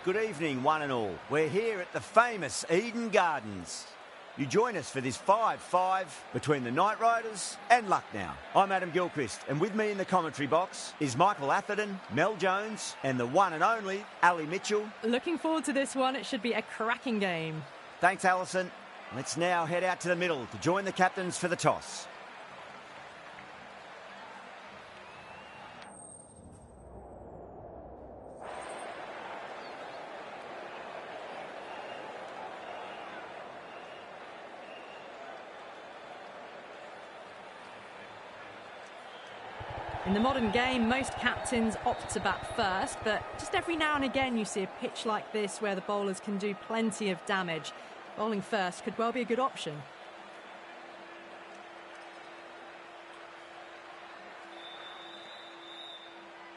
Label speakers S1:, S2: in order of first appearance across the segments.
S1: Good evening, one and all. We're here at the famous Eden Gardens. You join us for this 5-5 between the Knight Riders and Lucknow. I'm Adam Gilchrist, and with me in the commentary box is Michael Atherton, Mel Jones, and the one and only Ali Mitchell.
S2: Looking forward to this one. It should be a cracking game.
S1: Thanks, Alison. Let's now head out to the middle to join the captains for the toss.
S2: In the modern game, most captains opt to bat first, but just every now and again you see a pitch like this where the bowlers can do plenty of damage. Bowling first could well be a good option.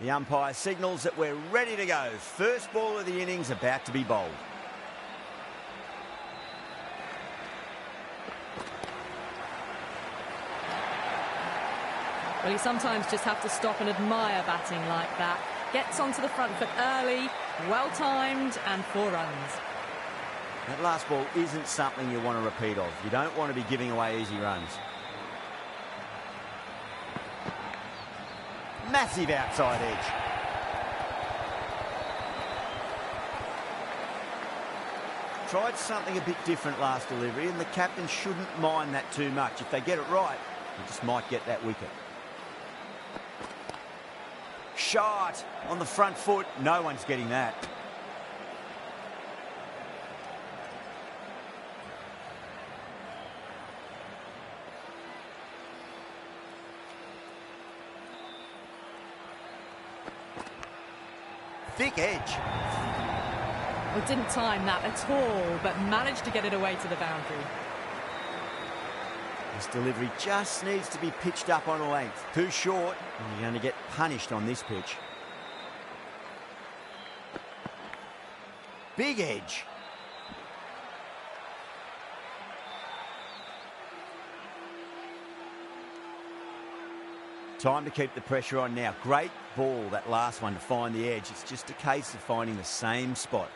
S1: The umpire signals that we're ready to go. First ball of the innings about to be bowled.
S2: Well, you sometimes just have to stop and admire batting like that. Gets onto the front foot early, well-timed, and 4 runs.
S1: That last ball isn't something you want to repeat of. You don't want to be giving away easy runs. Massive outside edge. Tried something a bit different last delivery, and the captain shouldn't mind that too much. If they get it right, they just might get that wicket. Shot on the front foot. No one's getting that. Thick edge.
S2: Well, didn't time that at all, but managed to get it away to the boundary.
S1: This delivery just needs to be pitched up on a length. Too short, and you're going to get punished on this pitch. Big edge. Time to keep the pressure on now. Great ball, that last one, to find the edge. It's just a case of finding the same spot.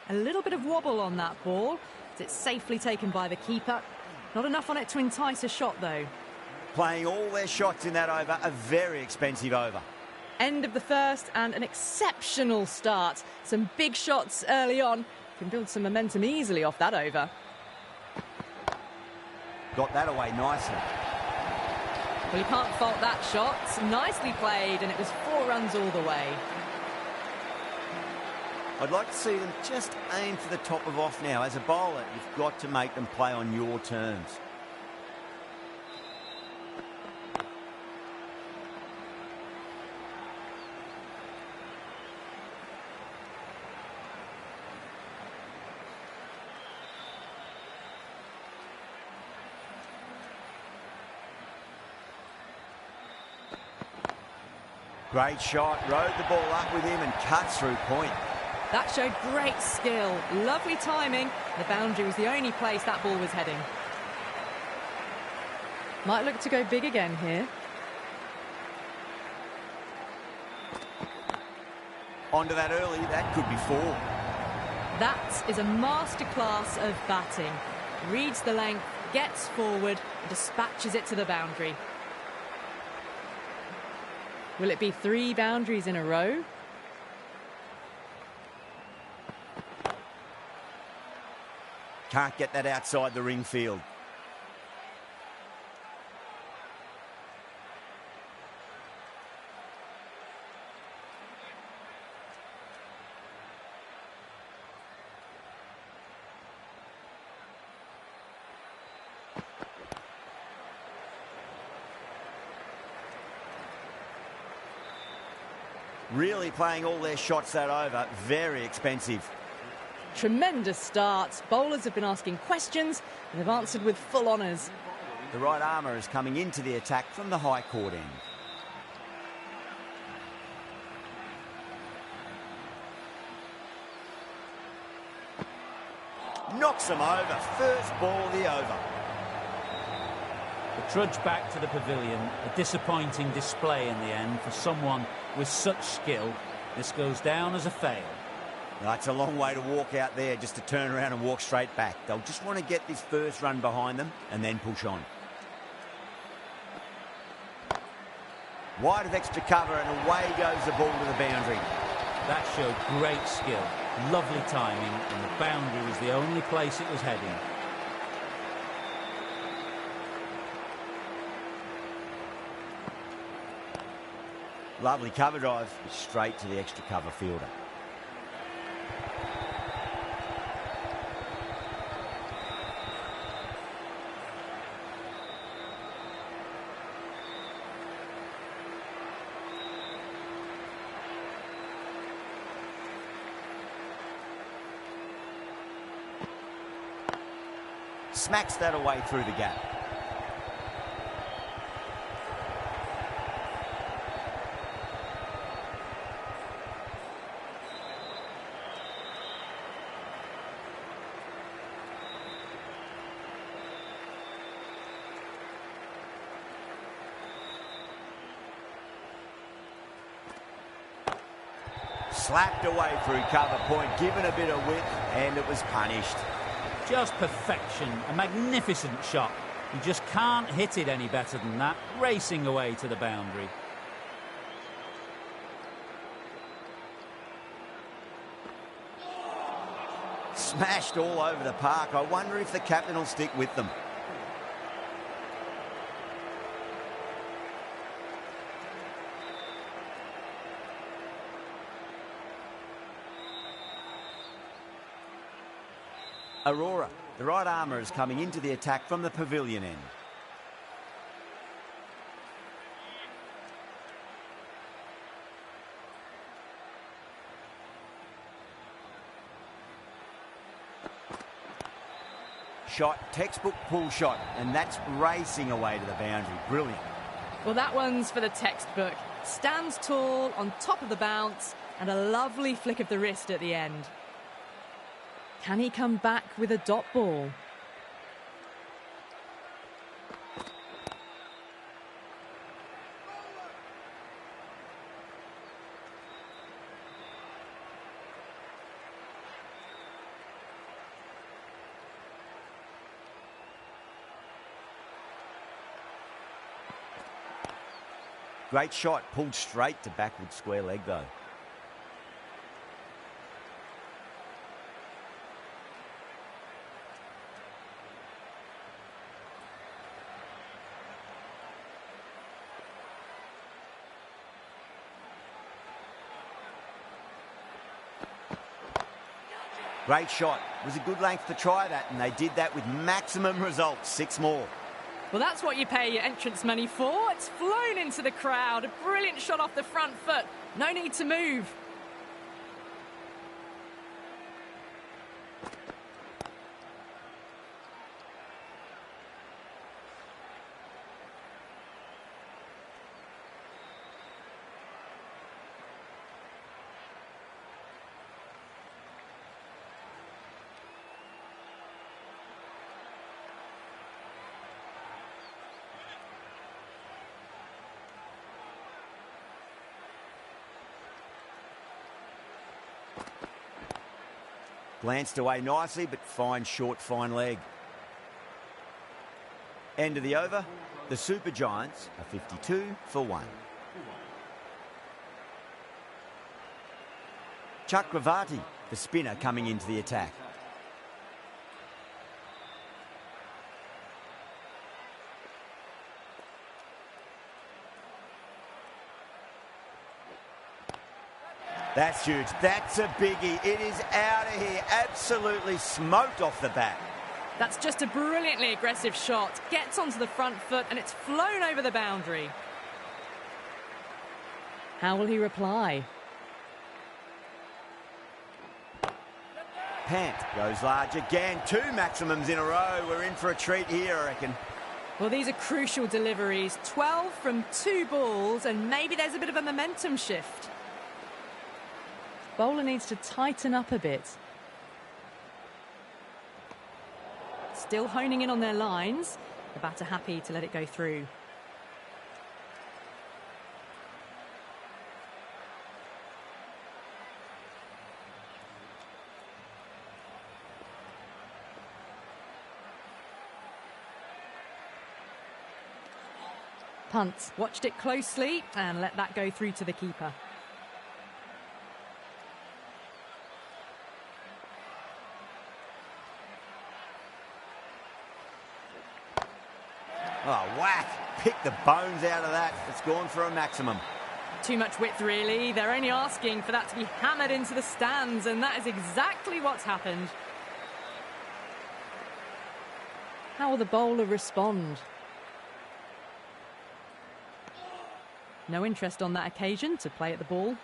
S2: A little bit of wobble on that ball. It's safely taken by the keeper. Not enough on it to entice a shot, though.
S1: Playing all their shots in that over, a very expensive over.
S2: End of the first and an exceptional start. Some big shots early on. Can build some momentum easily off that over.
S1: Got that away nicely.
S2: Well, you can't fault that shot. Nicely played, and it was 4 runs all the way.
S1: I'd like to see them just aim for the top of off now. As a bowler, you've got to make them play on your terms. Great shot, rode the ball up with him and cuts through point.
S2: That showed great skill, lovely timing. The boundary was the only place that ball was heading. Might look to go big again here.
S1: Onto that early, that could be 4.
S2: That is a masterclass of batting. Reads the length, gets forward, and dispatches it to the boundary. Will it be 3 boundaries in a row?
S1: Can't get that outside the ring field. Really playing all their shots that over. Very expensive.
S2: Tremendous start. Bowlers have been asking questions and have answered with full honours.
S1: The right armour is coming into the attack from the high court end. Knocks them over. First ball of the over. The
S3: trudge back to the pavilion. A disappointing display in the end for someone with such skill. This goes down as a fail.
S1: That's a long way to walk out there just to turn around and walk straight back. They'll just want to get this first run behind them and then push on. Wide of extra cover and away goes the ball to the boundary.
S3: That showed great skill, lovely timing, and the boundary was the only place it was heading.
S1: Lovely cover drive, straight to the extra cover fielder. Smacks that away through the gap. Slapped away through cover point, given a bit of width, and it was punished.
S3: Just perfection, a magnificent shot. You just can't hit it any better than that, racing away to the boundary.
S1: Smashed all over the park. I wonder if the captain will stick with them. Aurora, the right armour, is coming into the attack from the pavilion end. Shot, textbook pull shot, and that's racing away to the boundary. Brilliant.
S2: Well, that one's for the textbook. Stands tall, on top of the bounce, and a lovely flick of the wrist at the end. Can he come back with a dot ball?
S1: Great shot, pulled straight to backward square leg though. Great shot. It was a good length to try that, and they did that with maximum results. 6 more.
S2: Well, that's what you pay your entrance money for. It's flown into the crowd. A brilliant shot off the front foot. No need to move.
S1: Glanced away nicely, but fine short, fine leg. End of the over. The Super Giants are 52 for 1. Chakravarti, the spinner, coming into the attack. That's huge. That's a biggie. It is out of here. Absolutely smoked off the bat.
S2: That's just a brilliantly aggressive shot. Gets onto the front foot and it's flown over the boundary. How will he reply?
S1: Pant goes large again. 2 maximums in a row. We're in for a treat here, I reckon.
S2: Well, these are crucial deliveries. 12 from 2 balls, and maybe there's a bit of a momentum shift. Bowler needs to tighten up a bit. Still honing in on their lines. The batter happy to let it go through. Punt. Watched it closely and let that go through to the keeper.
S1: Oh, whack. Pick the bones out of that. It's gone for a maximum.
S2: Too much width, really. They're only asking for that to be hammered into the stands, and that is exactly what's happened. How will the bowler respond? No interest on that occasion to play at the ball.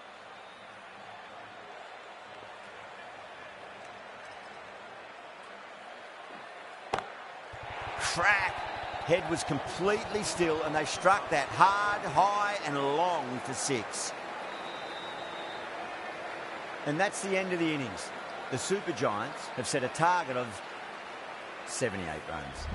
S1: Crack! Head was completely still and they struck that hard, high and long for 6. And that's the end of the innings. The Super Giants have set a target of 78 runs.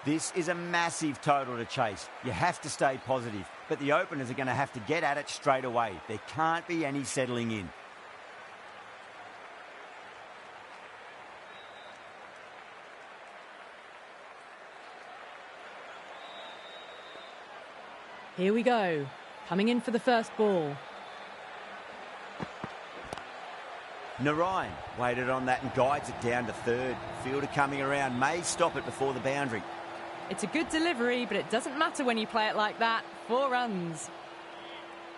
S1: This is a massive total to chase. You have to stay positive, but the openers are going to have to get at it straight away. There can't be any settling in.
S2: Here we go. Coming in for the first ball.
S1: Narayan waited on that and guides it down to third. Fielder coming around may stop it before the boundary.
S2: It's a good delivery, but it doesn't matter when you play it like that. 4 runs.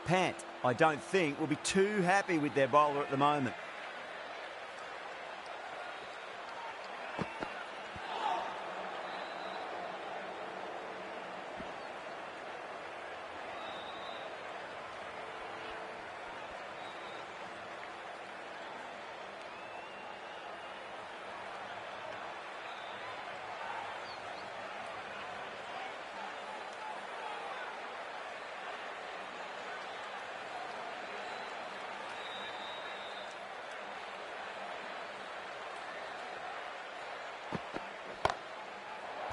S1: Pant, I don't think, will be too happy with their bowler at the moment.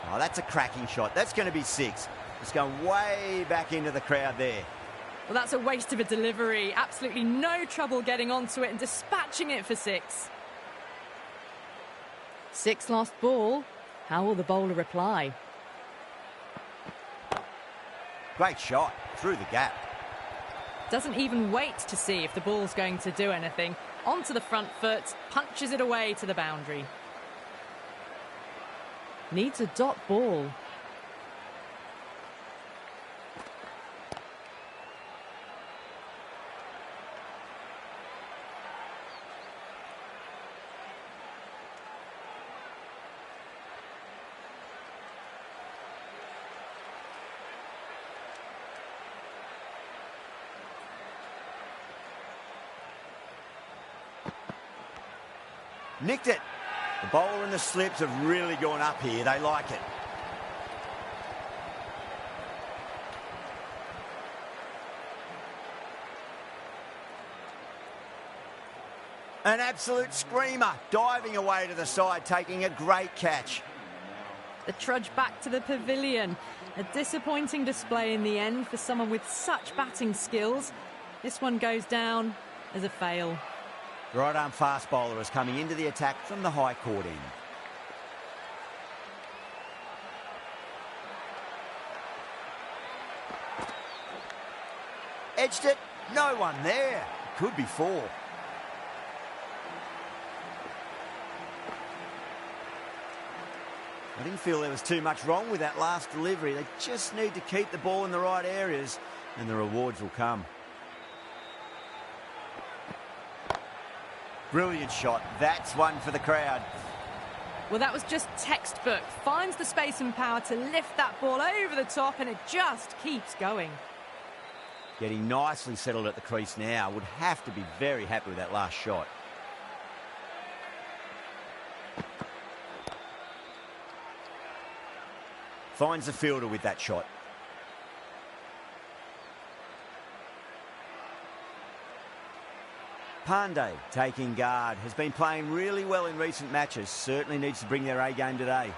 S1: Oh, that's a cracking shot. That's going to be 6. It's going way back into the crowd there.
S2: Well, that's a waste of a delivery. Absolutely no trouble getting onto it and dispatching it for 6. 6 last ball. How will the bowler reply?
S1: Great shot. Through the gap.
S2: Doesn't even wait to see if the ball's going to do anything. Onto the front foot, punches it away to the boundary. Needs a dot ball.
S1: Nicked it. The bowler and the slips have really gone up here. They like it. An absolute screamer, diving away to the side, taking a great catch.
S2: The trudge back to the pavilion. A disappointing display in the end for someone with such batting skills. This one goes down as a fail.
S1: The right-arm fast bowler is coming into the attack from the high court end. Edged it. No one there. Could be 4. I didn't feel there was too much wrong with that last delivery. They just need to keep the ball in the right areas and the rewards will come. Brilliant shot. That's one for the crowd.
S2: Well, that was just textbook. Finds the space and power to lift that ball over the top and it just keeps going.
S1: Getting nicely settled at the crease now. Would have to be very happy with that last shot. Finds the fielder with that shot. Pandey taking guard. Has been playing really well in recent matches. Certainly needs to bring their A game today.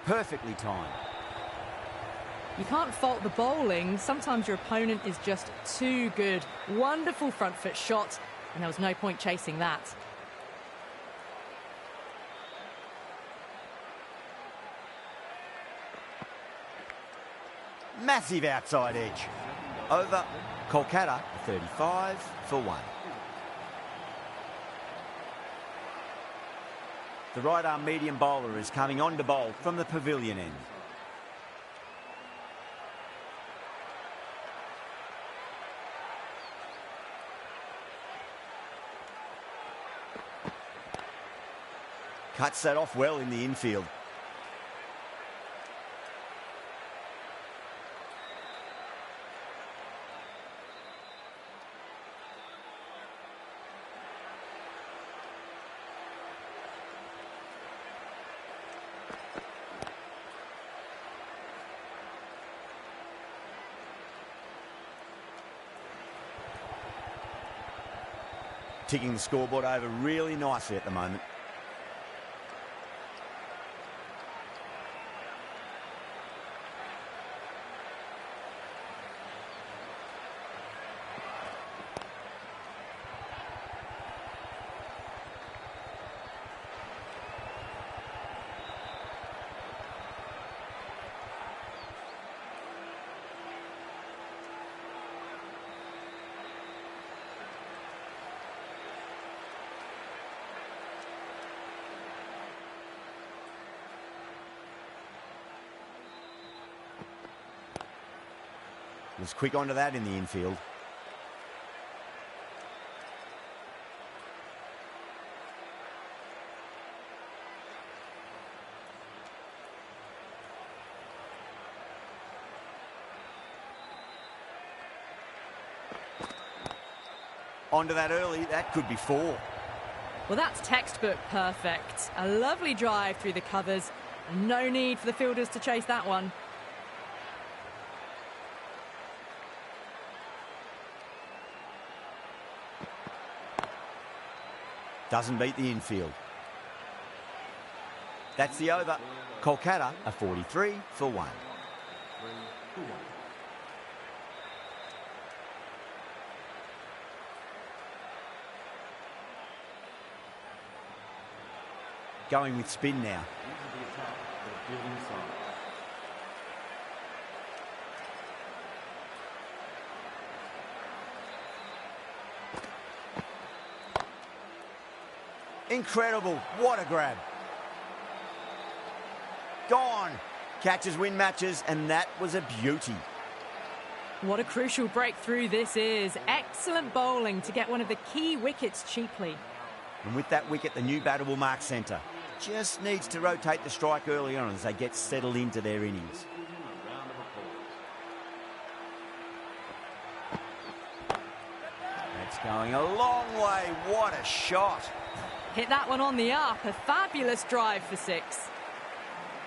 S1: Perfectly timed.
S2: You can't fault the bowling. Sometimes your opponent is just too good. Wonderful front foot shot, and there was no point chasing that.
S1: Massive outside edge. Over. Kolkata, 35 for 1. The right-arm medium bowler is coming on to bowl from the pavilion end. Cuts that off well in the infield. Ticking the scoreboard over really nicely at the moment. Was quick onto that in the infield. Onto that early, that could be 4.
S2: Well, that's textbook perfect. A lovely drive through the covers. No need for the fielders to chase that one.
S1: Doesn't beat the infield. That's the over. Kolkata are 43 for 1. Going with spin now. Incredible. What a grab. Gone. Catches win matches, and that was a beauty.
S2: What a crucial breakthrough this is. Excellent bowling to get one of the key wickets cheaply.
S1: And with that wicket, the new batter will mark centre. Just needs to rotate the strike early on as they get settled into their innings. That's going a long way. What a shot.
S2: Hit that one on the up. A fabulous drive for 6.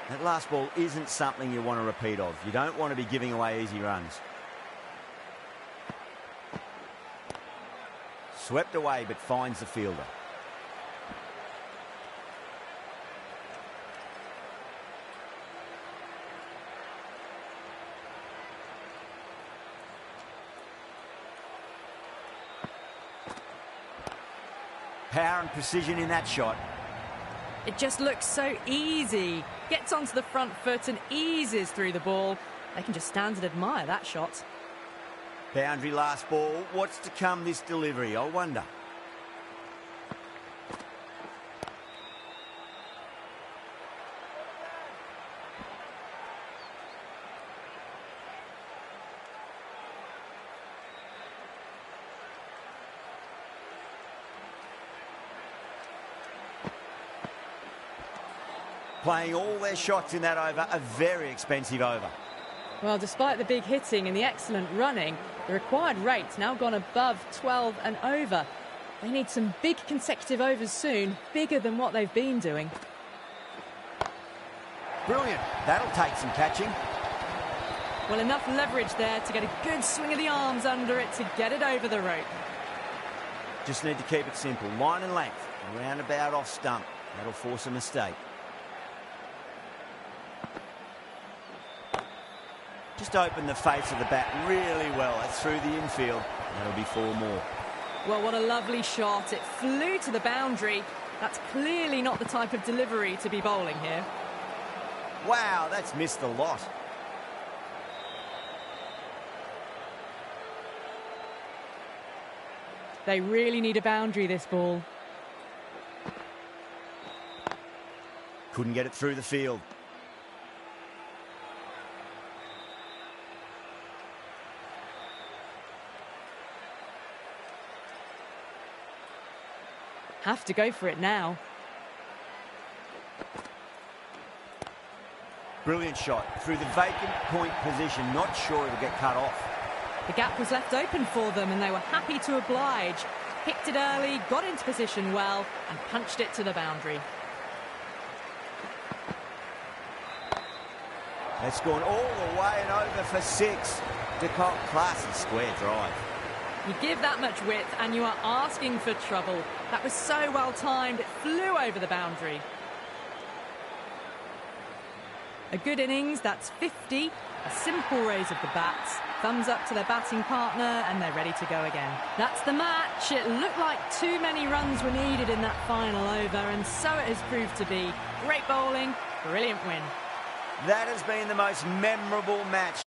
S1: That last ball isn't something you want to repeat of. You don't want to be giving away easy runs. Swept away, but finds the fielder. Power and precision in that shot.
S2: It just looks so easy. Gets onto the front foot and eases through the ball. They can just stand and admire that shot.
S1: Boundary last ball. What's to come this delivery? I wonder. Playing all their shots in that over, a very expensive over.
S2: Well, despite the big hitting and the excellent running, The required rate's now gone above 12 and over. They need some big consecutive overs soon, bigger than what they've been doing.
S1: Brilliant. That'll take some catching.
S2: Well, enough leverage there to get a good swing of the arms under it to get it over the rope.
S1: Just need to keep it simple. Line and length. Around about off stump. That'll force a mistake. Just open the face of the bat really well. That's through the infield. That'll be 4 more.
S2: Well, what a lovely shot. It flew to the boundary. That's clearly not the type of delivery to be bowling here.
S1: Wow, that's missed a lot.
S2: They really need a boundary, this ball.
S1: Couldn't get it through the field.
S2: Have to go for it now.
S1: Brilliant shot through the vacant point position. Not sure it'll get cut off.
S2: The gap was left open for them and they were happy to oblige. Picked it early, got into position well and punched it to the boundary.
S1: That's gone all the way and over for 6. De Kock, classy square drive.
S2: You give that much width and you are asking for trouble. That was so well timed, it flew over the boundary. A good innings, that's 50. A simple raise of the bats. Thumbs up to their batting partner and they're ready to go again. That's the match. It looked like too many runs were needed in that final over and so it has proved to be. Great bowling, brilliant win.
S1: That has been the most memorable match.